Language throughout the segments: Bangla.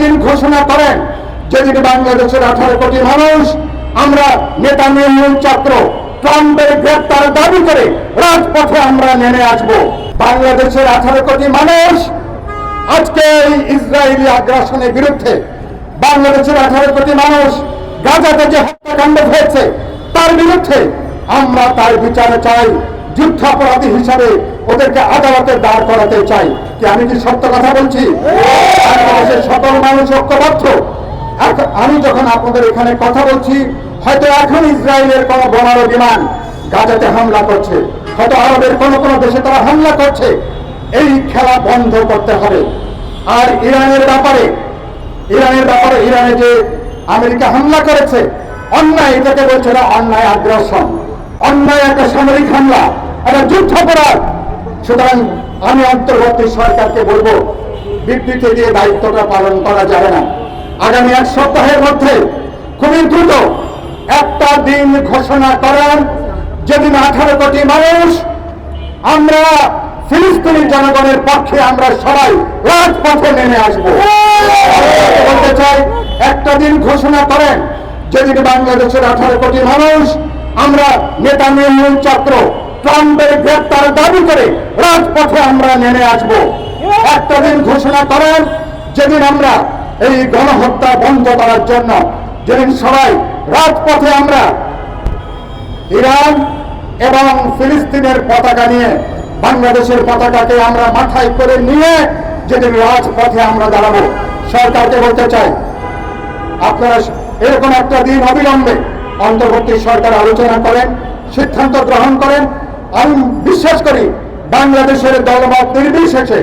দিন ঘোষণা করেন যেদিন বাংলাদেশের 18 কোটি মানুষ আমরা নেতানিয়াহু চক্র ট্রাম্পের গ্রেপ্তার দাবি করে রাজপথে আমরা নেমে আসব। বাংলাদেশের 18 কোটি মানুষ আজকে এই ইসরায়েলি আগ্রাসনের বিরুদ্ধে, বাংলাদেশের 18 কোটি মানুষ গাজাতে যে হত্যাকাণ্ড হয়েছে তার বিরুদ্ধে আমরা তার বিচার চাই। যুদ্ধাপরাধী হিসাবে ওদেরকে আদালতে দাঁড় করাতে চাই। কি আমি কি সত্য কথা বলছি? বাংলাদেশের সকল মানুষ ঐক্যবদ্ধ। আমি যখন আপনাদের এখানে কথা বলছি, হয়তো এখন ইসরায়েলের কোন বোমারু বিমান গাজাতে হামলা করছে, হয়তো আরবের কোন কোন দেশে তারা হামলা করছে। এই খেলা বন্ধ করতে হবে। আর ইরানের ব্যাপারে ইরানে যে আমেরিকা হামলা করেছে, অন্যায়, এটাকে বলছে না অন্যায় আগ্রাসন, অন্যায় একটা সামরিক হামলা, একটা যুদ্ধাপরাধ। সুতরাং আমি অন্তর্বর্তী সরকারকে বলবো, বিবৃতি দিয়ে দায়িত্বটা পালন করা যাবে না। আগামী 1 সপ্তাহের মধ্যে খুবই দ্রুত একটা দিন ঘোষণা করেন যেদিন 18 কোটি মানুষ আমরা ফিলিস্তিনি জনগণের পক্ষে আমরা সবাই রাজপথে নেমে আসবো। বলতে চাই, একটা দিন ঘোষণা করেন যেদিন বাংলাদেশের 18 কোটি মানুষ আমরা নেতানিয়াহু চক্র ট্রাম্পের গ্রেপ্তার দাবি করে রাজপথে আমরা নেমে আসব। একটা দিন ঘোষণা করেন যেদিন আমরা এই গণহত্যা বন্ধ করার জন্য, যেদিন সবাই রাজপথে আমরা ইরান এবং ফিলিস্তিনের পতাকা নিয়ে, বাংলাদেশের পতাকাকে আমরা মাথায় করে নিয়ে যেদিন রাজপথে আমরা দাঁড়াবো। সরকারকে বলতে চাই, আপনারা এরকম একটা দিন অবিলম্বে অন্তর্বর্তী সরকার আলোচনা করেন, সিদ্ধান্ত গ্রহণ করেন। আমি বিশ্বাস করি বাংলাদেশের দলমত নির্বিশেষে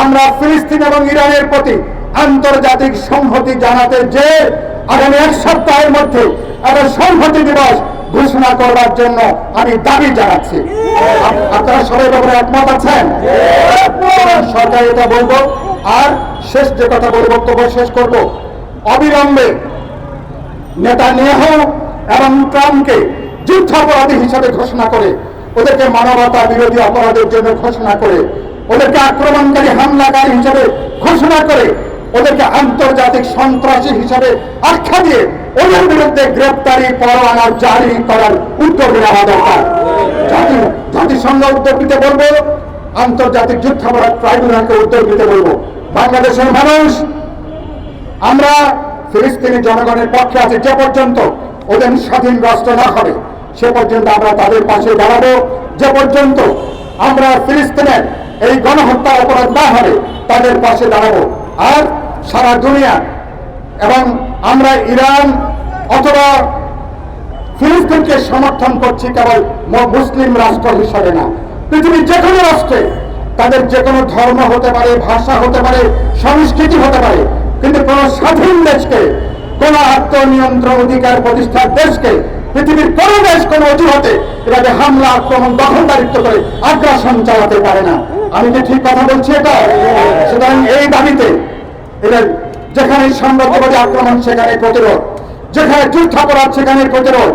আমরা ফিলিস্তিন এবং ইরানের প্রতি আন্তর্জাতিক সংহতি জানাতে যে আগামী 1 সপ্তাহের মধ্যে একটা সংহতি দিবস ঘোষণা করবার জন্য আমি দাবি জানাচ্ছি। আপনারা সবাই ব্যাপারে একমত আছেন? সরকার এটা বলবো। আর শেষ যে কথা বলবো, বক্তব্য শেষ করব, অবিলম্বে নেতানিয়াহু এবং ট্রাম্পকে যুদ্ধাপরাধী হিসাবে ঘোষণা করে, ওদেরকে মানবতা বিরোধী অপরাধের জন্য ঘোষণা করে, ওদেরকে আক্রমণকারী হামলাকারী হিসাবে ঘোষণা করে, ওদেরকে আন্তর্জাতিক সন্ত্রাসী হিসাবে আখ্যা দিয়ে ওদের বিরুদ্ধে গ্রেপ্তারি পরোয়ানা জারি করার উদ্যোগ নেওয়া দরকার। জাতিসংঘ উদ্যোগ নিতে বলবো, আন্তর্জাতিক যুদ্ধাপরাধ ট্রাইব্যুনালকে উদ্যোগ নিতে বলবো। বাংলাদেশের মানুষ আমরা ফিলিস্তিনি জনগণের পক্ষে আছে। যে পর্যন্ত ওদের স্বাধীন রাষ্ট্র না হবে সে পর্যন্ত আমরা তাদের পাশে দাঁড়াবো। যে পর্যন্ত আমরা ফিলিস্তিনের এই গণহত্যা অপরাধ না হবে তাদের পাশে দাঁড়াবো। আর সারা দুনিয়া এবং আমরা ইরান অথবা ফিলিস্তিনকে সমর্থন করছি কেবল মুসলিম রাষ্ট্র হিসাবে না, পৃথিবীর যে কোনো রাষ্ট্রে তাদের যে কোনো ধর্ম হতে পারে, ভাষা হতে পারে, সংস্কৃতি হতে পারে, কিন্তু কোন স্বাধীন দেশকে, কোন আত্মনিয়ন্ত্রণ অধিকার প্রতিষ্ঠার দেশকে পৃথিবীর কোন দেশ কোন অজুহাতে এটাকে হামলা, আক্রমণ, দখলদারিত্ব করে আগ্রাসন চালাতে পারে না। আমি কি ঠিক কথা বলছি এটা? সুতরাং এই দাবিতে এটা যেখানে সাম্রাজ্যবাদী আক্রমণ সেখানে প্রতিরোধ, যেখানে যুদ্ধাপরাধ সেখানে প্রতিরোধ,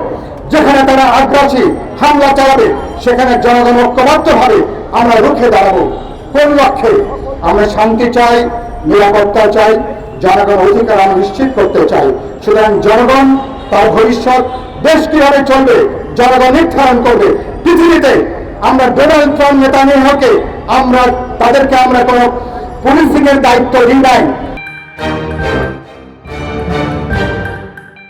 যেখানে তারা আগ্রাসী হামলা চালাবে সেখানে জনগণ ঐক্যবদ্ধভাবে আমরা রুখে দাঁড়াবো। কোন লক্ষ্যে? আমরা শান্তি চাই, নিরাপত্তা চাই, জনগণ অধিকার আমরা নিশ্চিত করতে চাই। সুতরাং জনগণ তার ভবিষ্যৎ, দেশ কিভাবে চলবে জনগণ নির্ধারণ করবে। পৃথিবীতে আমরা ডোনাল্ড ট্রাম্প, নেতানিয়াহুকে তাদেরকে আমরা কোনো পুলিশিং এর দায়িত্ব দিই নাই।